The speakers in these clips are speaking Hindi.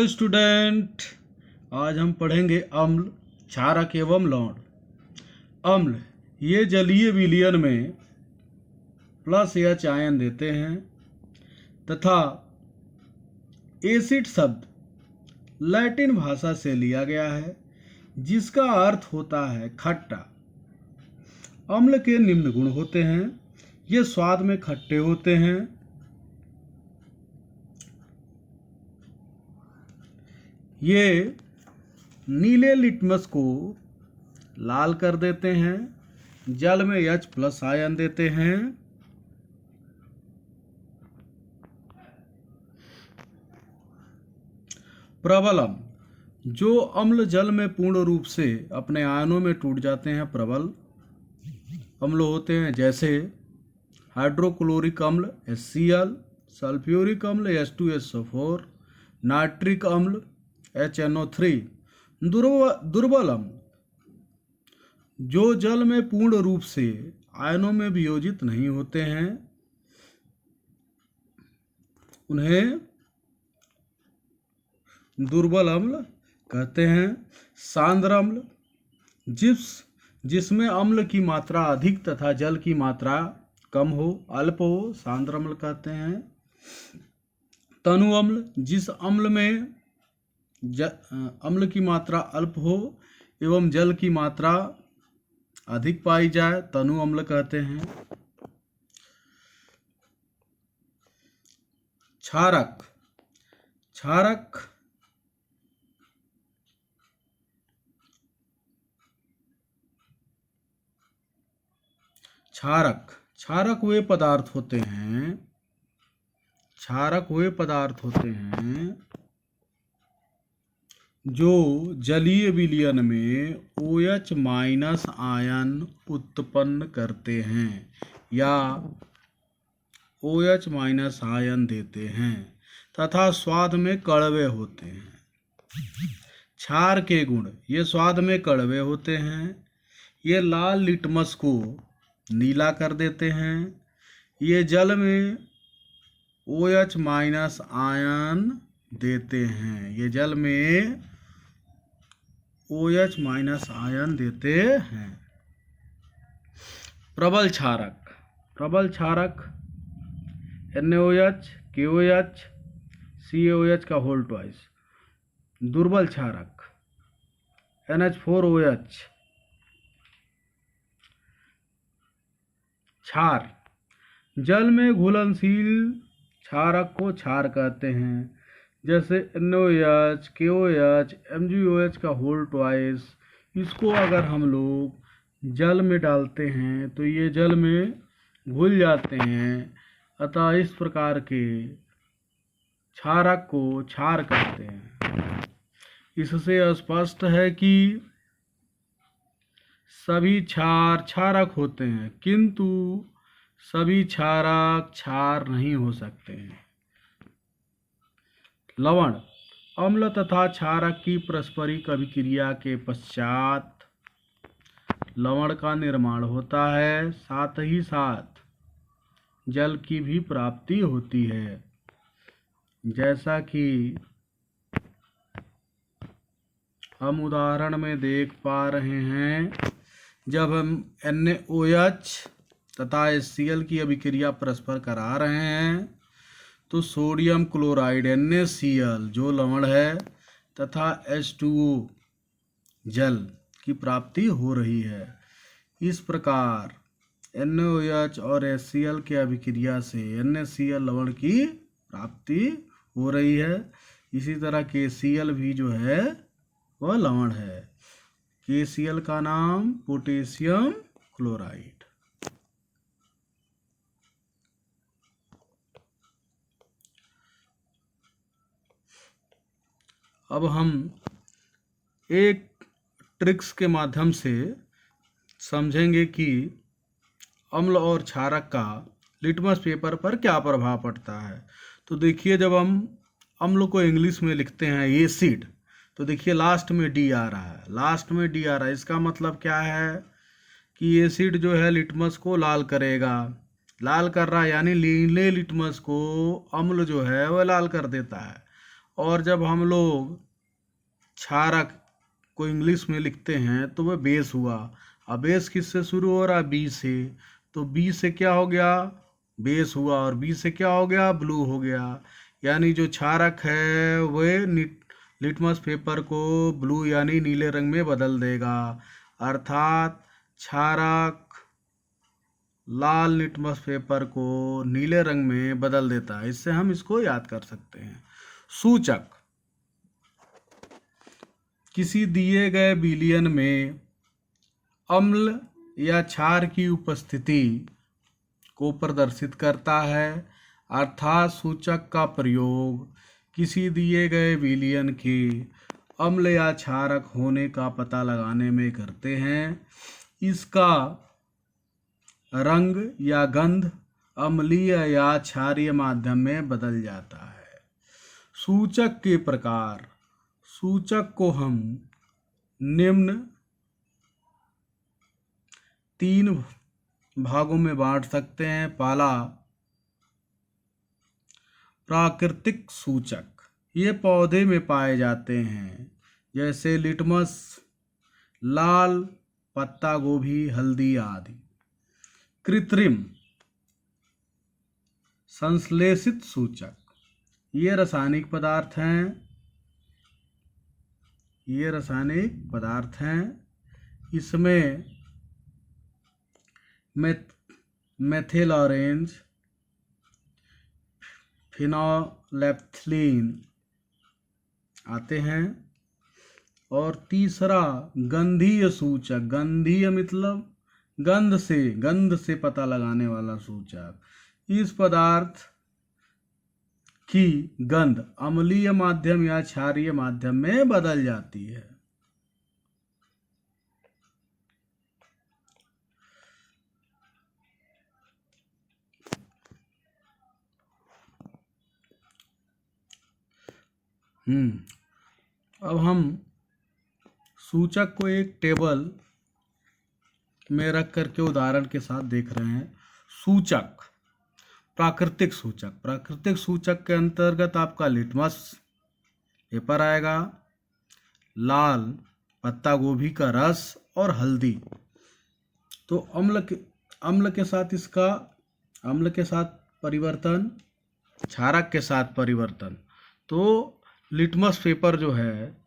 स्टूडेंट, आज हम पढ़ेंगे अम्ल, क्षारक एवं लवण। अम्ल ये जलीय विलयन में +H आयन देते हैं तथा एसिड शब्द लैटिन भाषा से लिया गया है जिसका अर्थ होता है खट्टा। अम्ल के निम्न गुण होते हैं। ये स्वाद में खट्टे होते हैं, ये नीले लिटमस को लाल कर देते हैं, जल में H+ आयन देते हैं, प्रबल अम्ल जो अम्ल जल में पूर्ण रूप से अपने आयनों में टूट जाते हैं प्रबल अम्ल होते हैं, जैसे हाइड्रोक्लोरिक अम्ल HCl, सल्फ्यूरिक अम्ल H2SO4, नाइट्रिक अम्ल HNO3। दुर्बल अम्ल जो जल में पूर्ण रूप से आयनों में वियोजित नहीं होते हैं, उन्हें दुर्बल अम्ल कहते हैं। सांद्र अम्ल जिसमें अम्ल की मात्रा अधिक तथा जल की मात्रा कम हो, अल्प हो, सांद्र अम्ल कहते हैं। तनु अम्ल जिस अम्ल में अम्ल की मात्रा अल्प हो एवं जल की मात्रा अधिक पाई जाए, तनु अम्ल कहते हैं। क्षारक क्षारक वे पदार्थ होते हैं जो जलीय विलयन में OH- आयन उत्पन्न करते हैं या OH- आयन देते हैं तथा स्वाद में कड़वे होते हैं। क्षार के गुण, ये स्वाद में कड़वे होते हैं, ये लाल लिटमस को नीला कर देते हैं, ये जल में OH- आयन देते हैं, ये जल में OH- आयन देते हैं। प्रबल क्षारक NaOH, KOH, CaOH का होल ट्वाइस। दुर्बल क्षारक NH4OH। क्षार जल में घुलनशील क्षारक को क्षार कहते हैं, जैसे NaOH, KOH, MgOH का होल ट्वाइस। इसको अगर हम लोग जल में डालते हैं तो ये जल में घुल जाते हैं, अतः इस प्रकार के क्षारक को क्षार कहते हैं। इससे स्पष्ट है कि सभी क्षारक होते हैं किंतु सभी क्षारक क्षार नहीं हो सकते हैं। लवण अम्ल तथा क्षारक की पारस्परिक अभिक्रिया के पश्चात लवण का निर्माण होता है, साथ ही साथ जल की भी प्राप्ति होती है, जैसा कि हम उदाहरण में देख पा रहे हैं। जब हम NaOH तथा HCl की अभिक्रिया परस्पर करा रहे हैं तो सोडियम क्लोराइड NaCl जो लवण है तथा H2O जल की प्राप्ति हो रही है। इस प्रकार NaOH और HCl के अभिक्रिया से NaCl लवण की प्राप्ति हो रही है। इसी तरह KCl भी जो है वह लवण है। KCl का नाम पोटेशियम क्लोराइड। अब हम एक ट्रिक्स के माध्यम से समझेंगे कि अम्ल और क्षारक का लिटमस पेपर पर क्या प्रभाव पड़ता है। तो देखिए, जब हम अम्ल को इंग्लिश में लिखते हैं एसिड, तो देखिए लास्ट में D आ रहा है। इसका मतलब क्या है कि एसिड जो है लिटमस को लाल करेगा, लाल कर रहा है यानी नीले लिटमस को अम्ल जो है वह लाल कर देता है। और जब हम लोग क्षारक को इंग्लिश में लिखते हैं तो वह बेस हुआ। अब बेस किससे शुरू हो रहा है? बी से। तो बी से क्या हो गया? बेस हुआ, और बी से क्या हो गया? ब्लू हो गया। यानी जो क्षारक है वह लिटमस पेपर को ब्लू यानी नीले रंग में बदल देगा। अर्थात क्षारक लाल लिटमस पेपर को नीले रंग में बदल देता है। इससे हम इसको याद कर सकते हैं। सूचक किसी दिए गए विलयन में अम्ल या क्षार की उपस्थिति को प्रदर्शित करता है। अर्थात सूचक का प्रयोग किसी दिए गए विलयन के अम्ल या क्षारक होने का पता लगाने में करते हैं। इसका रंग या गंध अम्लीय या क्षारीय माध्यम में बदल जाता है। सूचक के प्रकार। सूचक को हम निम्न 3 भागों में बांट सकते हैं। पहला, प्राकृतिक सूचक। ये पौधे में पाए जाते हैं, जैसे लिटमस, लाल पत्ता गोभी, हल्दी आदि। कृत्रिम संश्लेषित सूचक, ये रासायनिक पदार्थ हैं। इसमें मेथिल ऑरेंज, फिनोलेप्थिलीन आते हैं। और तीसरा, गंधीय सूचक। गंधीय मतलब गंध से पता लगाने वाला सूचक। इस पदार्थ की गंध अम्लीय माध्यम या क्षारीय माध्यम में बदल जाती है। अब हम सूचक को एक टेबल में रख करके उदाहरण के साथ देख रहे हैं। सूचक, प्राकृतिक सूचक के अंतर्गत आपका लिटमस पेपर आएगा, लाल पत्ता गोभी का रस और हल्दी। तो अम्ल के साथ परिवर्तन, क्षारक के साथ परिवर्तन। तो लिटमस पेपर जो है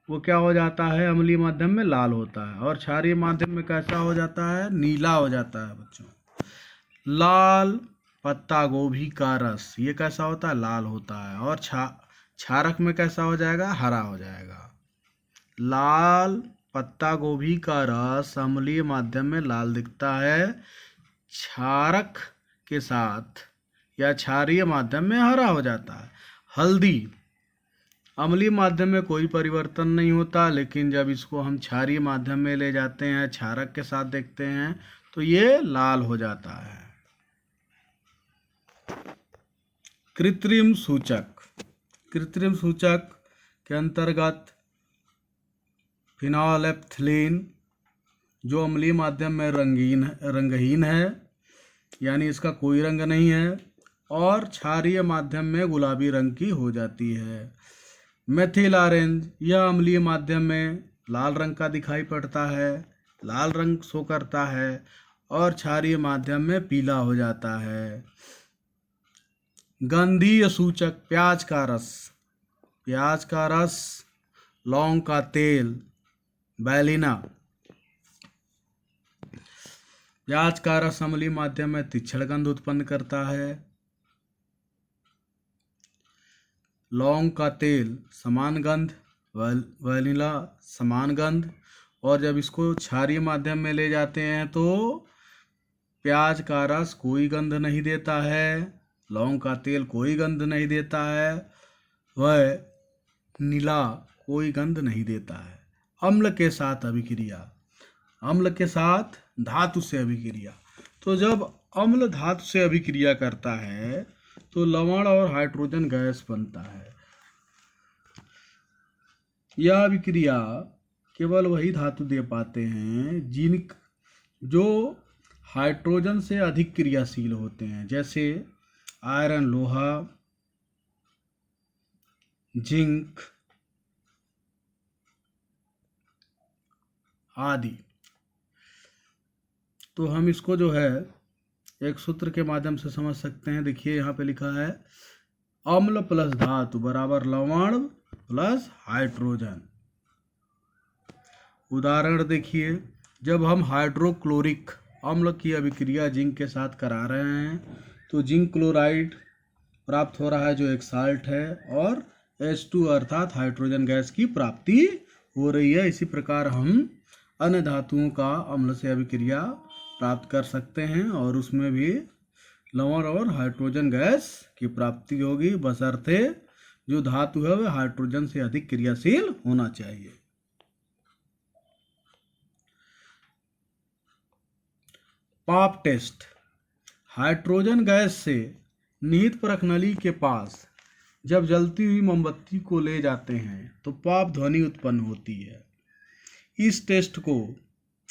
वो क्या हो जाता है? अम्लीय माध्यम में लाल होता है, और क्षारीय माध्यम में कैसा हो जाता है? नीला हो जाता है बच्चों। लाल पत्ता गोभी का रस ये कैसा होता है? लाल होता है। और क्षारक में कैसा हो जाएगा? हरा हो जाएगा। लाल पत्ता गोभी का रस अम्लीय माध्यम में लाल दिखता है, क्षारक के साथ या क्षारीय माध्यम में हरा हो जाता है। हल्दी अम्लीय माध्यम में कोई परिवर्तन नहीं होता, लेकिन जब इसको हम क्षारीय माध्यम में ले जाते हैं, क्षारक के साथ देखते हैं, तो ये लाल हो जाता है। कृत्रिम सूचक के अंतर्गत फिनोलेप्थिलीन जो अम्लीय माध्यम में रंगहीन है, यानी इसका कोई रंग नहीं है, और क्षारीय माध्यम में गुलाबी रंग की हो जाती है। मेथिल ऑरेंज यह अम्लीय माध्यम में लाल रंग का दिखाई पड़ता है, लाल रंग शो करता है, और क्षारीय माध्यम में पीला हो जाता है। गंधीय सूचक, प्याज का रस, लौंग का तेल, बैलिना। प्याज का रस अम्लीय माध्यम में तीक्ष्ण गंध उत्पन्न करता है, लौंग का तेल समान गंध, वैनिला समान गंध। और जब इसको क्षारीय माध्यम में ले जाते हैं तो प्याज का रस कोई गंध नहीं देता है, लौंग का तेल कोई गंध नहीं देता है, वह नीला कोई गंध नहीं देता है। अम्ल के साथ धातु से अभिक्रिया। तो जब अम्ल धातु से अभिक्रिया करता है तो लवण और हाइड्रोजन गैस बनता है। यह अभिक्रिया केवल वही धातु दे पाते हैं जो हाइड्रोजन से अधिक क्रियाशील होते हैं, जैसे आयरन लोहा, जिंक आदि। तो हम इसको जो है एक सूत्र के माध्यम से समझ सकते हैं। देखिए यहाँ पे लिखा है अम्ल प्लस धातु बराबर लवण प्लस हाइड्रोजन। उदाहरण देखिए, जब हम हाइड्रोक्लोरिक अम्ल की अभिक्रिया जिंक के साथ करा रहे हैं तो जिंक क्लोराइड प्राप्त हो रहा है जो एक साल्ट है, और H2 अर्थात हाइड्रोजन गैस की प्राप्ति हो रही है। इसी प्रकार हम अन्य धातुओं का अम्ल से अभिक्रिया प्राप्त कर सकते हैं और उसमें भी लवण और हाइड्रोजन गैस की प्राप्ति होगी, बशर्ते जो धातु है वह हाइड्रोजन से अधिक क्रियाशील होना चाहिए। पाप टेस्ट। हाइड्रोजन गैस से निहित परख नली के पास जब जलती हुई मोमबत्ती को ले जाते हैं तो पाप ध्वनि उत्पन्न होती है। इस टेस्ट को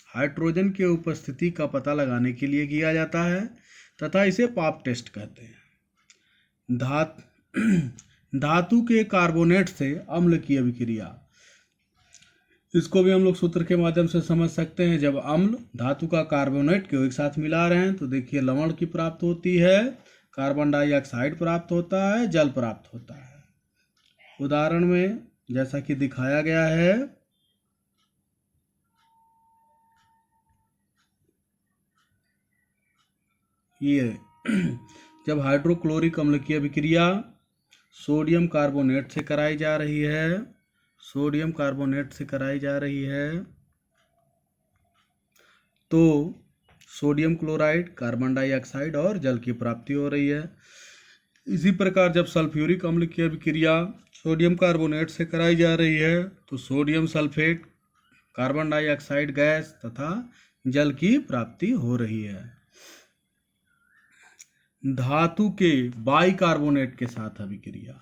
हाइड्रोजन की उपस्थिति का पता लगाने के लिए किया जाता है तथा इसे पाप टेस्ट कहते हैं। धातु के कार्बोनेट से अम्ल की अभिक्रिया, इसको भी हम लोग सूत्र के माध्यम से समझ सकते हैं। जब अम्ल धातु का कार्बोनेट को एक साथ मिला रहे हैं तो देखिए लवण की प्राप्त होती है, कार्बन डाइऑक्साइड प्राप्त होता है, जल प्राप्त होता है। उदाहरण में जैसा कि दिखाया गया है, ये जब हाइड्रोक्लोरिक अम्ल की अभिक्रिया सोडियम कार्बोनेट से कराई जा रही है, सोडियम कार्बोनेट से कराई जा रही है तो सोडियम क्लोराइड, कार्बन डाइऑक्साइड और जल की प्राप्ति हो रही है। इसी प्रकार जब सल्फ्यूरिक अम्ल की अभिक्रिया सोडियम कार्बोनेट से कराई जा रही है तो sodium sulphate, carbon dioxide gas तथा जल की प्राप्ति हो रही है। धातु के बाइकार्बोनेट के साथ अभिक्रिया,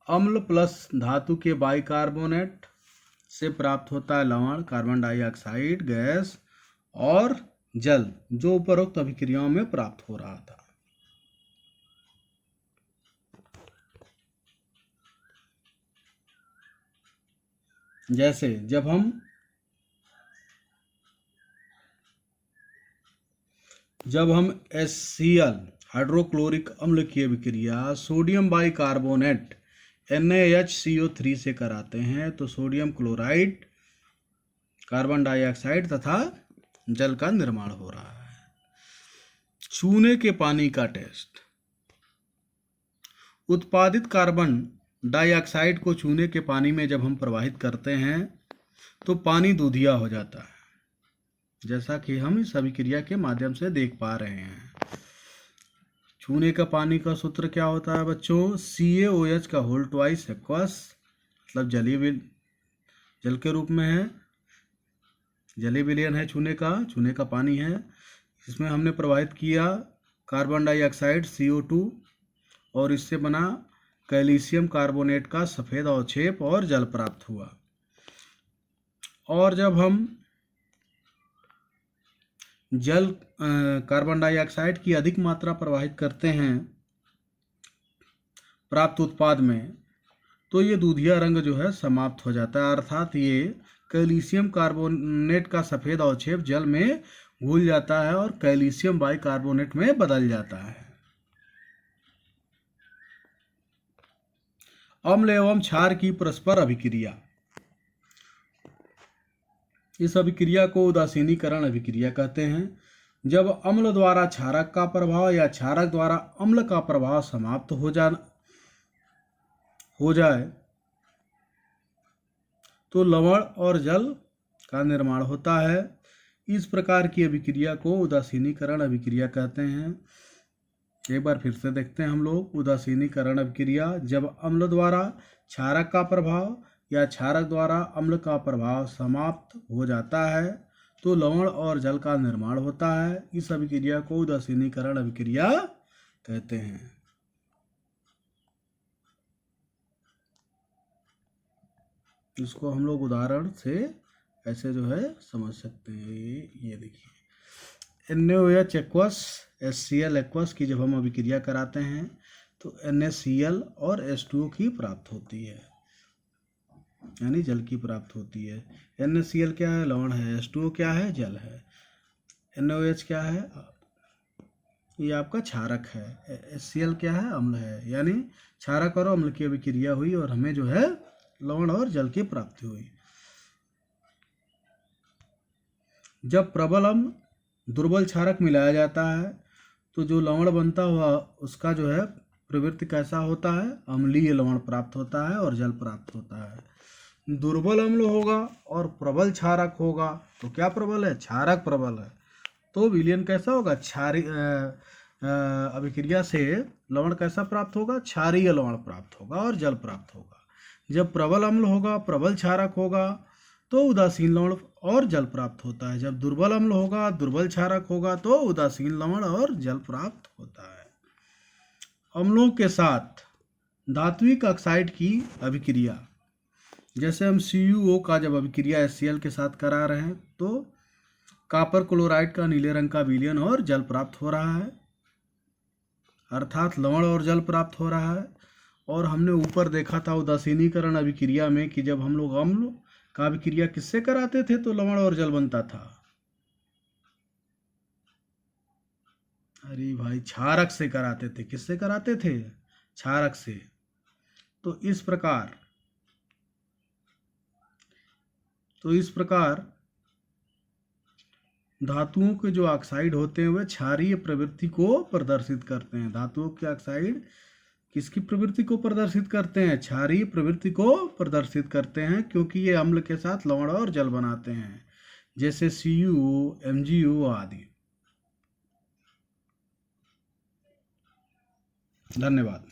अम्ल प्लस धातु के बाइकार्बोनेट से प्राप्त होता है लवण, कार्बन डाइऑक्साइड गैस और जल, जो उपरोक्त अभिक्रियाओं में प्राप्त हो रहा था। जैसे जब हम HCl हाइड्रोक्लोरिक अम्ल की अभिक्रिया सोडियम बाइकार्बोनेट NaHCO3 से कराते हैं तो सोडियम क्लोराइड, कार्बन डाइऑक्साइड तथा जल का निर्माण हो रहा है। चूने के पानी का टेस्ट। उत्पादित कार्बन डाइऑक्साइड को चूने के पानी में जब हम प्रवाहित करते हैं तो पानी दूधिया हो जाता है, जैसा कि हम इस अभिक्रिया के माध्यम से देख पा रहे हैं। चूने का पानी का सूत्र क्या होता है बच्चों? CaOH का होल ट्वाइस एक्वस, मतलब जल के रूप में है, जलीय विलयन है चूने का पानी है। इसमें हमने प्रवाहित किया कार्बन डाइऑक्साइड CO2 और इससे बना कैल्शियम कार्बोनेट का सफ़ेद अवक्षेप और जल प्राप्त हुआ। और जब हम कार्बन डाइऑक्साइड की अधिक मात्रा प्रवाहित करते हैं प्राप्त उत्पाद में तो ये दूधिया रंग जो है समाप्त हो जाता है, अर्थात ये कैल्शियम कार्बोनेट का सफ़ेद अवक्षेप जल में घुल जाता है और कैल्शियम बाइकार्बोनेट में बदल जाता है। अम्ल एवं क्षार की परस्पर अभिक्रिया, इस अभिक्रिया को उदासीनीकरण अभिक्रिया कहते हैं। जब अम्ल द्वारा क्षारक का प्रभाव या क्षारक द्वारा अम्ल का प्रभाव समाप्त हो जाए तो लवण और जल का निर्माण होता है। इस प्रकार की अभिक्रिया को उदासीनीकरण अभिक्रिया कहते हैं। एक बार फिर से देखते हैं हम लोग उदासीनीकरण अभिक्रिया। जब अम्ल द्वारा क्षारक का प्रभाव या क्षारक द्वारा अम्ल का प्रभाव समाप्त हो जाता है तो लवण और जल का निर्माण होता है। इस अभिक्रिया को उदासीनीकरण अभिक्रिया कहते हैं। इसको हम लोग उदाहरण से ऐसे जो है समझ सकते हैं। ये देखिए NaOH एक्वस HCl एक्वस की जब हम अभिक्रिया कराते हैं तो NaCl और H2O की प्राप्त होती है, यानी जल की प्राप्त होती है। NaCl क्या है? लवण है। H2O क्या है? जल है। NaOH क्या है? ये आपका क्षारक है। HCl क्या है? अम्ल है। यानी क्षारक और अम्ल की अभिक्रिया हुई और हमें जो है लवण और जल की प्राप्ति हुई। जब प्रबल अम्ल दुर्बल क्षारक मिलाया जाता है तो जो लवण बनता हुआ उसका जो है प्रवृत्ति कैसा होता है? अम्लीय लवण प्राप्त होता है और जल प्राप्त होता है। दुर्बल अम्ल होगा और प्रबल क्षारक होगा तो क्या प्रबल है? क्षारक प्रबल है, तो विलयन कैसा होगा? अभिक्रिया से लवण कैसा प्राप्त होगा? क्षारीय लवण प्राप्त होगा और जल प्राप्त होगा। जब प्रबल अम्ल होगा, प्रबल क्षारक होगा तो उदासीन लवण और जल प्राप्त होता है। जब दुर्बल अम्ल होगा, दुर्बल क्षारक होगा तो उदासीन लवण और जल प्राप्त होता है। अम्लों के साथ धात्विक ऑक्साइड की अभिक्रिया, जैसे हम CuO का जब अभिक्रिया HCl के साथ करा रहे हैं तो कॉपर क्लोराइड का नीले रंग का विलयन और जल प्राप्त हो रहा है, अर्थात लवण और जल प्राप्त हो रहा है। और हमने ऊपर देखा था उदासीनीकरण अभिक्रिया में कि जब हम लोग अम्ल का अभिक्रिया किससे कराते थे तो लवण और जल बनता था। अरे भाई, क्षारक से कराते थे। किससे कराते थे? क्षारक से। तो इस प्रकार धातुओं के जो ऑक्साइड होते हैं वे क्षारीय प्रवृत्ति को प्रदर्शित करते हैं। धातुओं के ऑक्साइड किसकी प्रवृत्ति को प्रदर्शित करते हैं? क्षारीय प्रवृत्ति को प्रदर्शित करते हैं, क्योंकि ये अम्ल के साथ लवण और जल बनाते हैं, जैसे CuO, MgO आदि। धन्यवाद।